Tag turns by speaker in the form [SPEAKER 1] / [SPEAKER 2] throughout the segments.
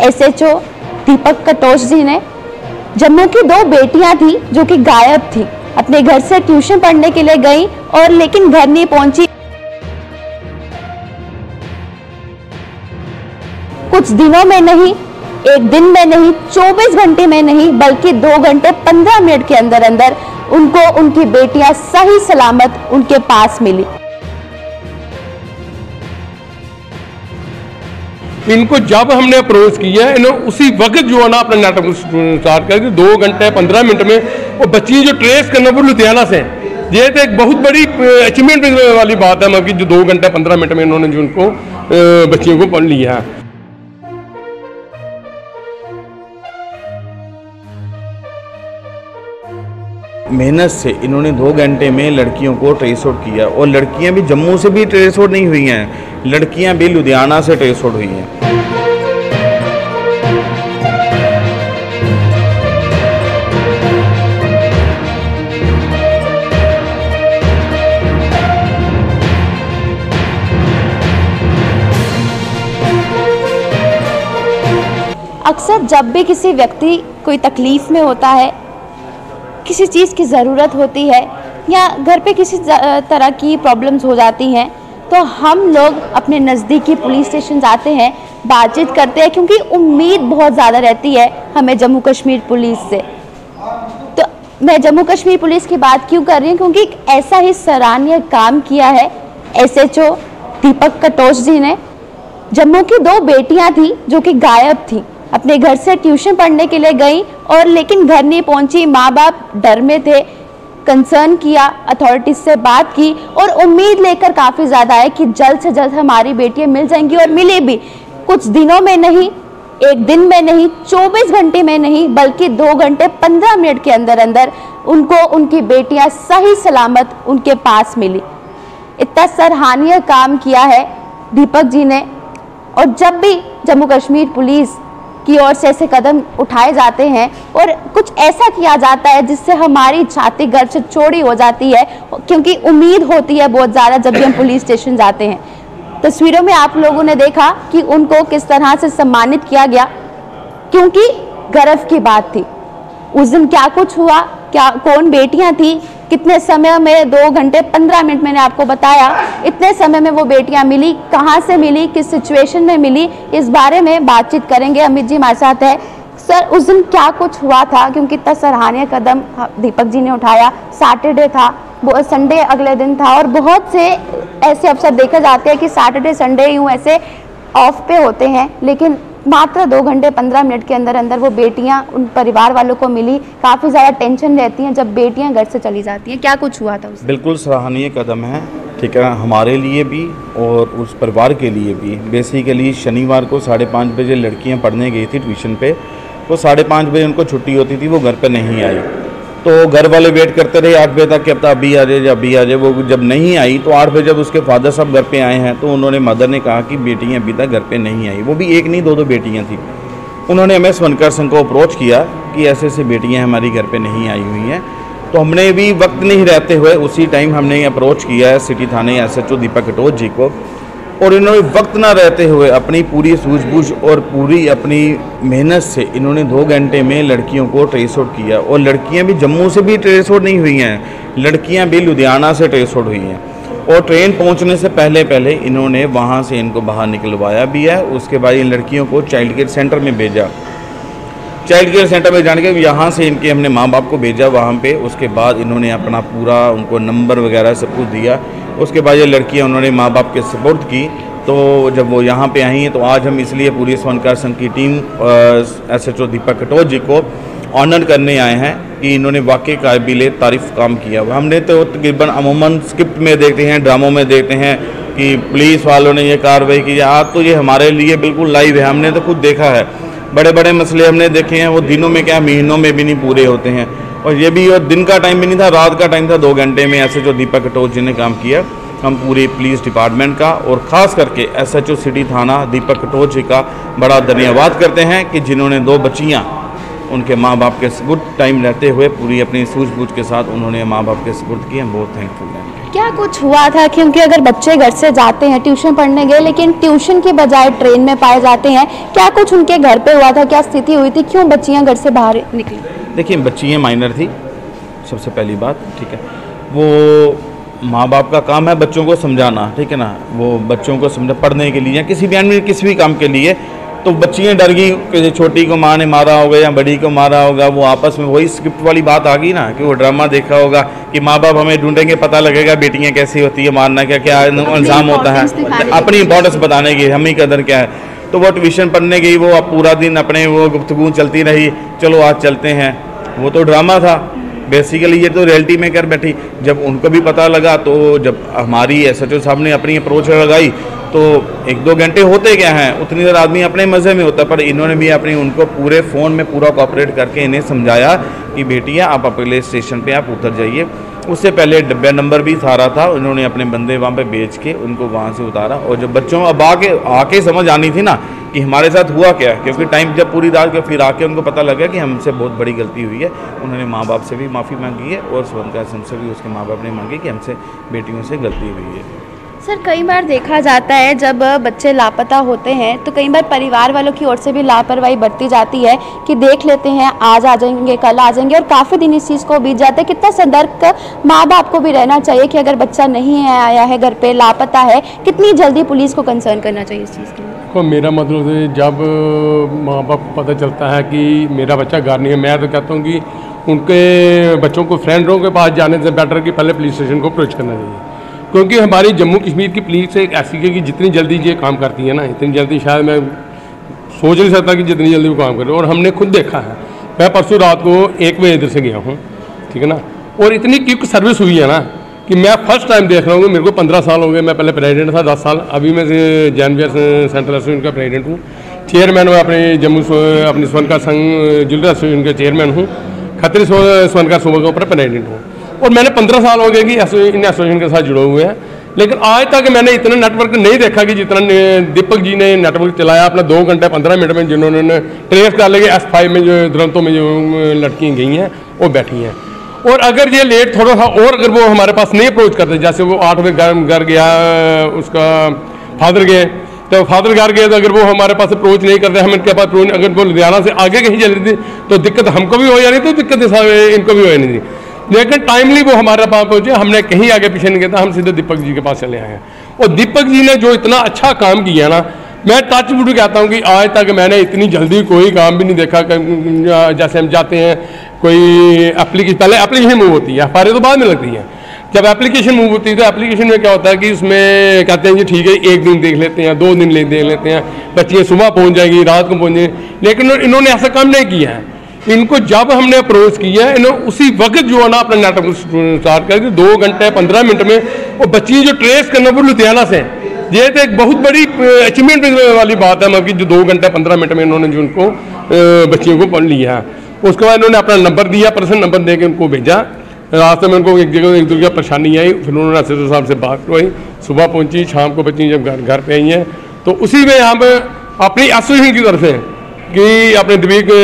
[SPEAKER 1] SHO दीपक कटोच जी ने जम्मू की 2 बेटियां थी जो कि गायब थी, अपने घर से ट्यूशन पढ़ने के लिए गई और लेकिन घर नहीं पहुंची। कुछ दिनों में नहीं, एक दिन में नहीं, 24 घंटे में नहीं, बल्कि 2 घंटे 15 मिनट के अंदर अंदर उनको उनकी बेटियां सही सलामत उनके पास मिली।
[SPEAKER 2] इनको जब हमने अप्रोच किया, इन्होंने उसी वक्त जो है ना अपना नाटक स्टार्ट कर 2 घंटे 15 मिनट में वो बच्ची जो ट्रेस करना वो लुधियाना से, ये तो एक बहुत बड़ी अचीवमेंट वाली बात है। मतलब कि जो 2 घंटे 15 मिनट में इन्होंने जो उनको बच्चियों को पढ़ लिया है।
[SPEAKER 3] मेहनत से इन्होंने 2 घंटे में लड़कियों को ट्रेस आउट किया और लड़कियां भी जम्मू से भी ट्रेस आउट नहीं हुई हैं, लड़कियां भी लुधियाना से ट्रेस आउट हुई हैं।
[SPEAKER 1] अक्सर जब भी किसी व्यक्ति कोई तकलीफ में होता है, किसी चीज़ की ज़रूरत होती है या घर पे किसी तरह की प्रॉब्लम्स हो जाती हैं, तो हम लोग अपने नज़दीकी पुलिस स्टेशन जाते हैं, बातचीत करते हैं, क्योंकि उम्मीद बहुत ज़्यादा रहती है हमें जम्मू कश्मीर पुलिस से। तो मैं जम्मू कश्मीर पुलिस की बात क्यों कर रही हूँ, क्योंकि एक ऐसा ही सराहनीय काम किया है एसएचओ दीपक कटोच जी ने। जम्मू की 2 बेटियाँ थी जो कि गायब थी, अपने घर से ट्यूशन पढ़ने के लिए गई और लेकिन घर नहीं पहुंची। माँ बाप डर में थे, कंसर्न किया, अथॉरिटीज से बात की और उम्मीद लेकर काफ़ी ज़्यादा है कि जल्द से जल्द हमारी बेटियां मिल जाएंगी, और मिली भी। कुछ दिनों में नहीं, एक दिन में नहीं, 24 घंटे में नहीं, बल्कि 2 घंटे 15 मिनट के अंदर अंदर उनको उनकी बेटियां सही सलामत उनके पास मिली। इतना सराहनीय काम किया है दीपक जी ने। और जब भी जम्मू कश्मीर पुलिस की ओर से ऐसे कदम उठाए जाते हैं और कुछ ऐसा किया जाता है जिससे हमारी छाती गर्व से चौड़ी हो जाती है, क्योंकि उम्मीद होती है बहुत ज़्यादा जब भी हम पुलिस स्टेशन जाते हैं। तस्वीरों में आप लोगों ने देखा कि उनको किस तरह से सम्मानित किया गया, क्योंकि गर्व की बात थी। उस दिन क्या कुछ हुआ, क्या कौन बेटियां थी, कितने समय में, 2 घंटे 15 मिनट मैंने आपको बताया, इतने समय में वो बेटियां मिली, कहां से मिली, किस सिचुएशन में मिली, इस बारे में बातचीत करेंगे। अमित जी हमारे साथ है। सर, उस दिन क्या कुछ हुआ था, क्योंकि इतना सराहनीय कदम दीपक जी ने उठाया। सैटरडे था, संडे अगले दिन था, और बहुत से ऐसे अवसर देखे जाते हैं कि सैटरडे संडे यूँ ऐसे ऑफ पे होते हैं, लेकिन मात्र 2 घंटे 15 मिनट के अंदर अंदर वो बेटियां उन परिवार वालों को मिली। काफ़ी ज़्यादा टेंशन रहती है जब बेटियां घर से चली जाती हैं। क्या कुछ हुआ था उससे?
[SPEAKER 3] बिल्कुल सराहनीय कदम है, ठीक है, हमारे लिए भी और उस परिवार के लिए भी। बेसिकली शनिवार को 5:30 बजे लड़कियां पढ़ने गई थी ट्यूशन पे, तो 5:30 बजे उनको छुट्टी होती थी, वो घर पे नहीं आई। तो घर वाले वेट करते रहे 8 बजे तक कि अब तो अभी आ जाए, अभी आ जाए। वो जब नहीं आई तो 8 बजे जब उसके फादर साहब घर पे आए हैं तो उन्होंने, मदर ने कहा कि बेटियां अभी तक घर पे नहीं आई। वो भी एक नहीं, 2 बेटियां थी। उन्होंने MS वनकर संघ को अप्रोच किया कि ऐसे ऐसे बेटियां हमारी घर पे नहीं आई हुई हैं। तो हमने भी वक्त नहीं रहते हुए उसी टाइम हमने अप्रोच किया है सिटी थाने SHO दीपक कटोच जी को, और इन्होंने वक्त ना रहते हुए अपनी पूरी सूझबूझ और पूरी अपनी मेहनत से इन्होंने 2 घंटे में लड़कियों को ट्रेस आउट किया। और लड़कियां भी जम्मू से भी ट्रेस आउट नहीं हुई हैं, लड़कियां भी लुधियाना से ट्रेस आउट हुई हैं। और ट्रेन पहुंचने से पहले पहले इन्होंने वहां से इनको बाहर निकलवाया भी है। उसके बाद इन लड़कियों को चाइल्ड केयर सेंटर में भेजा। चाइल्ड केयर सेंटर में जाने के यहाँ से इनके हमने माँ बाप को भेजा वहाँ पे। उसके बाद इन्होंने अपना पूरा उनको नंबर वगैरह सब कुछ दिया। उसके बाद ये लड़कियाँ उन्होंने माँ बाप के सपोर्ट की। तो जब वो यहाँ पे आई हैं तो आज हम इसलिए पूरी स्वनकार संघ की टीम SHO दीपक कटोच जी को ऑनर करने आए हैं कि इन्होंने वाकई काबिल तारीफ़ काम किया। हमने तो तकरीबन अमूमन स्क्रिप्ट में देखते हैं, ड्रामों में देखते हैं कि पुलिस वालों ने ये कार्रवाई की। आज तो ये हमारे लिए बिल्कुल लाइव है, हमने तो खुद देखा है। बड़े बड़े मसले हमने देखे हैं, वो दिनों में क्या महीनों में भी नहीं पूरे होते हैं। और ये भी और दिन का टाइम भी नहीं था, रात का टाइम था। 2 घंटे में SHO दीपक कटोच जी ने काम किया। हम पूरे पुलिस डिपार्टमेंट का और ख़ास करके SHO सिटी थाना दीपक कटोच जी का बड़ा धन्यवाद करते हैं कि जिन्होंने 2 बच्चियाँ उनके माँ बाप के गुड टाइम रहते हुए पूरी अपनी सूझबूझ के साथ उन्होंने माँ बाप के सुपुर्द किए। हम बहुत थैंकफुल हैं।
[SPEAKER 1] क्या कुछ हुआ था, क्योंकि अगर बच्चे घर से जाते हैं ट्यूशन पढ़ने गए लेकिन ट्यूशन के बजाय ट्रेन में पाए जाते हैं, क्या कुछ उनके घर पे हुआ था, क्या स्थिति हुई थी, क्यों बच्चियां घर से बाहर निकली?
[SPEAKER 3] देखिए, बच्चियाँ माइनर थी, सबसे पहली बात, ठीक है। वो माँ बाप का काम है बच्चों को समझाना, ठीक है ना, वो बच्चों को समझा पढ़ने के लिए या किसी भी किसी भी काम के लिए। तो बच्चियाँ डर गई कि छोटी को माँ ने मारा होगा या बड़ी को मारा होगा। वो आपस में वही स्क्रिप्ट वाली बात आ गई ना, कि वो ड्रामा देखा होगा कि माँ बाप हमें ढूंढेंगे, पता लगेगा बेटियाँ कैसी होती है, मारना क्या क्या इल्ज़ाम होता है, अपनी इंपॉर्टेंस बताने की, हम ही कदर क्या है। तो वो ट्यूशन पढ़ने गई, वो अब पूरा दिन अपने वो गुफ्तगू चलती रही, चलो आज चलते हैं। वो तो ड्रामा था बेसिकली, ये तो रियलिटी में कर बैठी। जब उनको भी पता लगा तो जब हमारी SHO साहब ने अपनी अप्रोच लगाई तो 1-2 घंटे होते क्या हैं, उतनी देर आदमी अपने मज़े में होता, पर इन्होंने भी अपनी उनको पूरे फ़ोन में पूरा कोऑपरेट करके इन्हें समझाया कि बेटियाँ आप अगले स्टेशन पे आप उतर जाइए। उससे पहले डब्बा नंबर भी सारा था, उन्होंने अपने बंदे वहाँ पे भेज के उनको वहाँ से उतारा। और जब बच्चों अब आके समझ आनी थी ना कि हमारे साथ हुआ क्या है, क्योंकि टाइम जब पूरी रात के फिर आके उनको पता लगा कि हमसे बहुत बड़ी गलती हुई है। उन्होंने माँ बाप से भी माफ़ी मांगी है और स्वर्ण से भी उसके माँ बाप ने मांगी कि हमसे बेटियों से गलती हुई है।
[SPEAKER 1] सर, कई बार देखा जाता है जब बच्चे लापता होते हैं तो कई बार परिवार वालों की ओर से भी लापरवाही बरती जाती है कि देख लेते हैं, आज आ जाएंगे, कल आ जाएंगे, और काफ़ी दिन इस चीज़ को बीत जाते हैं। कितना सतर्क माँ बाप को भी रहना चाहिए कि अगर बच्चा नहीं है, आया है घर पे, लापता है, कितनी जल्दी पुलिस को कंसर्न करना चाहिए इस चीज़ के लिए?
[SPEAKER 2] तो मेरा मतलब है, जब माँ बाप को पता चलता है कि मेरा बच्चा घर नहीं है, मैं तो कहता हूँ कि उनके बच्चों को फ्रेंडों के पास जाने से बेटर कि पहले पुलिस स्टेशन को अप्रोच करना चाहिए। क्योंकि हमारी जम्मू कश्मीर की पुलिस एक ऐसी है कि जितनी जल्दी ये काम करती है ना, इतनी जल्दी शायद मैं सोच नहीं सकता कि जितनी जल्दी वो काम करे। और हमने खुद देखा है, मैं परसों रात को 1 बजे इधर से गया हूँ, ठीक है ना, और इतनी क्विक सर्विस हुई है ना कि मैं फर्स्ट टाइम देख रहा हूँ। मेरे को 15 साल हो गए, मैं पहले प्रेसिडेंट था 10 साल, अभी मैं जैनवियर सेंट्रल एसोसिएशन का प्रेसिडेंट हूँ, चेयरमैन मैं अपने जम्मू अपने स्वर्णकार संघ ज्वेलर एसोसिएशन का चेयरमैन हूँ, खत्री स्वर्णकार सूबे के ऊपर प्रेसिडेंट हूँ। और मैंने 15 साल हो गए कि इन एसोसिएशन के साथ जुड़े हुए हैं, लेकिन आज तक मैंने इतना नेटवर्क नहीं देखा कि जितना दीपक जी ने नेटवर्क चलाया अपना 2 घंटे 15 मिनट में, जिन्होंने ट्रेस कर लेके S5 में जो दुरंतों में जो लड़कियाँ गई हैं वो बैठी हैं। और अगर ये लेट थोड़ा सा और अगर वो हमारे पास नहीं अप्रोच करते, जैसे वो 8 बजे घर गया, उसका फादर गए, तो फादर घर गए, तो अगर वो हमारे पास अप्रोच नहीं करते, हम इनके पास अप्रोच, अगर वो लुधियाना से आगे कहीं चली थी तो दिक्कत हमको भी हो जानी थी, दिक्कत इनको भी हो जानी थी। लेकिन टाइमली वो हमारे पास पहुंचे, हमने कहीं आगे पीछे नहीं किया, हम सीधे दीपक जी के पास चले आए हैं। और दीपक जी ने जो इतना अच्छा काम किया ना, मैं टच वुड कहता हूँ कि आज तक मैंने इतनी जल्दी कोई काम भी नहीं देखा। जैसे हम जाते हैं कोई एप्लीकेशन, पहले एप्लीकेशन मूव होती है, FIR तो बाद में लगती है। जब एप्लीकेशन मूव होती है तो एप्लीकेशन में क्या होता है कि उसमें कहते हैं कि ठीक है 1 दिन देख लेते हैं, 2 दिन देख लेते हैं, बच्चियाँ सुबह पहुँच जाएगी, रात को पहुँच जाएगी। लेकिन इन्होंने ऐसा काम नहीं किया है। इनको जब हमने अप्रोच किया है, इन्होंने उसी वक्त जो है ना अपना नेटवर्क स्टार्ट कर 2 घंटे 15 मिनट में वो बच्ची जो ट्रेस करना वो लुधियाना से, ये तो एक बहुत बड़ी अचीवमेंट वाली बात है। मतलब कि जो 2 घंटे 15 मिनट में इन्होंने जो उनको बच्चियों को पढ़ लिया है। उसके बाद इन्होंने अपना नंबर दिया, पर्सनल नंबर दे के उनको भेजा। रास्ते में उनको एक जगह परेशानी आई, फिर उन्होंने SHO साहब से बात करवाई, सुबह पहुँची, शाम को बच्ची जब घर पे आई हैं तो उसी में हम अपनी एसोसिएशन की तरफ से कि अपने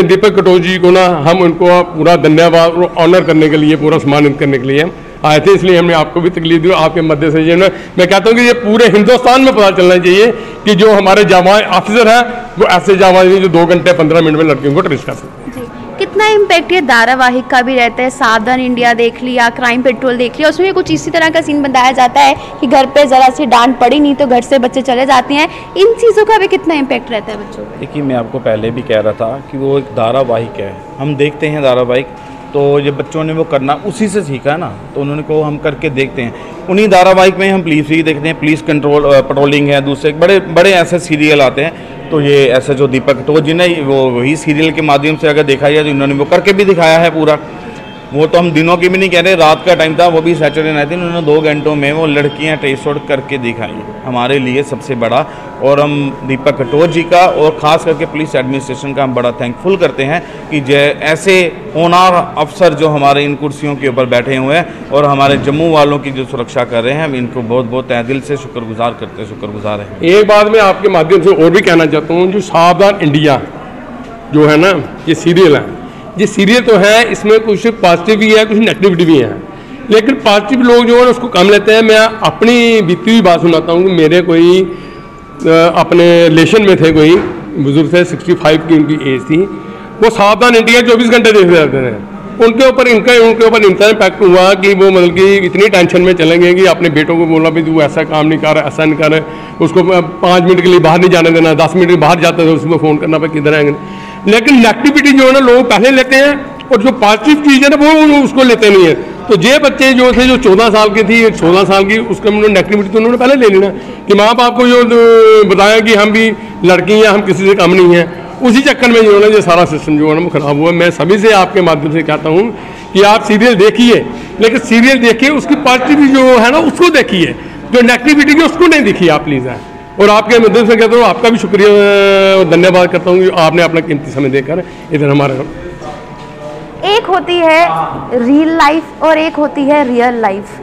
[SPEAKER 2] दीपक कटोच जी को ना हम उनको पूरा धन्यवाद और ऑनर करने के लिए, पूरा सम्मानित करने के लिए आए थे। इसलिए हमने आपको भी तकलीफ दी, आपके मध्य से मैं कहता हूँ कि ये पूरे हिंदुस्तान में पता चलना चाहिए कि जो हमारे जाबाज ऑफिसर हैं वो ऐसे जाबाज हैं जो 2 घंटे 15 मिनट में लड़कियों को ट्रेस कर सकते हैं।
[SPEAKER 1] कितना इम्पैक्ट ये धारावाहिक का भी रहता है? सावधान इंडिया देख लिया, क्राइम पेट्रोल देख लिया, उसमें भी कुछ इसी तरह का सीन बताया जाता है कि घर पे ज़रा सी डांट पड़ी नहीं तो घर से बच्चे चले जाते हैं। इन चीज़ों का भी कितना इम्पैक्ट रहता है बच्चों पर?
[SPEAKER 3] देखिए, मैं आपको पहले भी कह रहा था कि वो एक धारावाहिक है, हम देखते हैं धारावाहिक, तो ये बच्चों ने वो करना उसी से सीखा है ना, तो उन्होंने को हम करके देखते हैं। उन्हीं धारावाहिक में हम पुलिस भी देखते हैं, पुलिस कंट्रोल पेट्रोलिंग है, दूसरे बड़े बड़े ऐसे सीरियल आते हैं। तो ये SHO दीपक कटोच जी ने वो वही सीरियल के माध्यम से अगर देखा जाए तो इन्होंने वो करके भी दिखाया है पूरा। वो तो हम दिनों की भी नहीं कह रहे, रात का टाइम था, वो भी सैटरडे नाइट थी, उन्होंने 2 घंटों में वो लड़कियां ट्रेस आउट करके दिखाई, हमारे लिए सबसे बड़ा। और हम दीपक कटोच जी का और ख़ास करके पुलिस एडमिनिस्ट्रेशन का हम बड़ा थैंकफुल करते हैं कि ऐसे होनहार अफसर जो हमारे इन कुर्सियों के ऊपर बैठे हुए हैं और हमारे जम्मू वालों की जो सुरक्षा कर रहे हैं, हम इनको बहुत बहुत तहे दिल से शुक्रगुजार हैं।
[SPEAKER 2] एक बात मैं आपके माध्यम से और भी कहना चाहता हूँ, जो सावधान इंडिया जो है ना, ये सीरियल है, ये सीरियल तो है, इसमें कुछ पॉजिटिव भी है, कुछ नेगेटिविटी भी है, लेकिन पॉजिटिव लोग जो है उसको कम लेते हैं। मैं अपनी बीती हुई बात सुनाता हूँ कि मेरे कोई अपने रिलेशन में थे, कोई बुजुर्ग थे, 65 की उनकी एज थी, वो सावधान इंडिया 24 घंटे देखते रहते थे। उनके ऊपर इनका इम्पैक्ट हुआ कि वो मतलब कि इतनी टेंशन में चलेंगे कि अपने बेटों को बोला भी तू ऐसा काम नहीं कर रहा, ऐसा नहीं कर रहा, उसको 5 मिनट के लिए बाहर नहीं जाने देना, 10 मिनट बाहर जाता था उसको फ़ोन करना पे किधर आएंगे। लेकिन नेगेटिविटी जो है ना लोग पहले लेते हैं, और जो पॉजिटिव चीज़ है ना वो उसको लेते नहीं है। तो ये बच्चे जो थे, जो 14 साल के थी, 16 साल की, उसका उन्होंने नेगेटिविटी तो उन्होंने पहले ले लेना कि माँ बाप को जो बताया कि हम भी लड़की हैं, हम किसी से कम नहीं हैं, उसी चक्कर में जो है ना ये सारा सिस्टम जो है ना वो खराब हुआ। मैं सभी से आपके माध्यम से कहता हूँ कि आप सीरियल देखिए, लेकिन सीरियल देखिए उसकी पॉजिटिविटी जो है ना उसको देखिए, जो नेगेटिविटी की उसको नहीं देखिए आप प्लीज़। और आपके माध्यम से कहता हूँ आपका भी शुक्रिया और धन्यवाद करता हूँ कि आपने अपना कीमती समय देकर इधर हमारे।
[SPEAKER 1] एक होती है रियल लाइफ और एक होती है रियल लाइफ।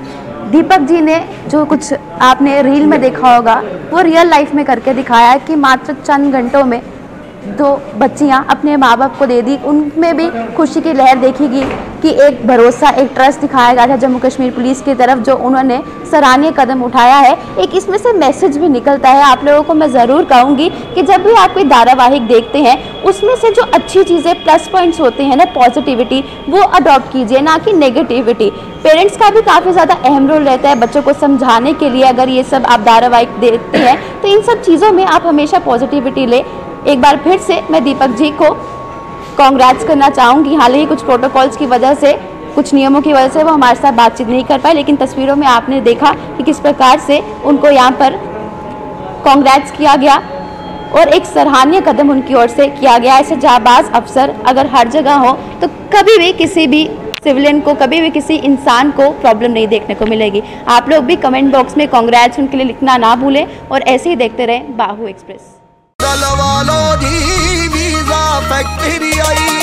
[SPEAKER 1] दीपक जी ने जो कुछ आपने रील में देखा होगा वो रियल लाइफ में करके दिखाया है कि मात्र चंद घंटों में 2 बच्चियां अपने माँ बाप को दे दी। उनमें भी खुशी की लहर देखेगी कि एक भरोसा, एक ट्रस्ट दिखाया गया था जम्मू कश्मीर पुलिस की तरफ, जो उन्होंने सराहनीय कदम उठाया है। एक इसमें से मैसेज भी निकलता है। आप लोगों को मैं ज़रूर कहूँगी कि जब भी आप कोई धारावाहिक देखते हैं उसमें से जो अच्छी चीज़ें, प्लस पॉइंट्स होते हैं ना, पॉजिटिविटी, वो अडॉप्ट कीजिए, ना कि नेगेटिविटी। पेरेंट्स का भी काफ़ी ज़्यादा अहम रोल रहता है बच्चों को समझाने के लिए। अगर ये सब आप धारावाहिक देखते हैं तो इन सब चीज़ों में आप हमेशा पॉजिटिविटी ले। एक बार फिर से मैं दीपक जी को कांग्रेट्स करना चाहूँगी। हालांकि कुछ प्रोटोकॉल्स की वजह से, कुछ नियमों की वजह से वो हमारे साथ बातचीत नहीं कर पाए, लेकिन तस्वीरों में आपने देखा कि किस प्रकार से उनको यहाँ पर कांग्रेट्स किया गया और एक सराहनीय कदम उनकी ओर से किया गया। ऐसे जाबाज अफसर अगर हर जगह हो तो कभी भी किसी भी सिविलियन को, कभी भी किसी इंसान को प्रॉब्लम नहीं देखने को मिलेगी। आप लोग भी कमेंट बॉक्स में कांग्रेट्स उनके लिए लिखना ना भूलें और ऐसे ही देखते रहें बाहू एक्सप्रेस।
[SPEAKER 4] वीज़ा फैक्ट्री आई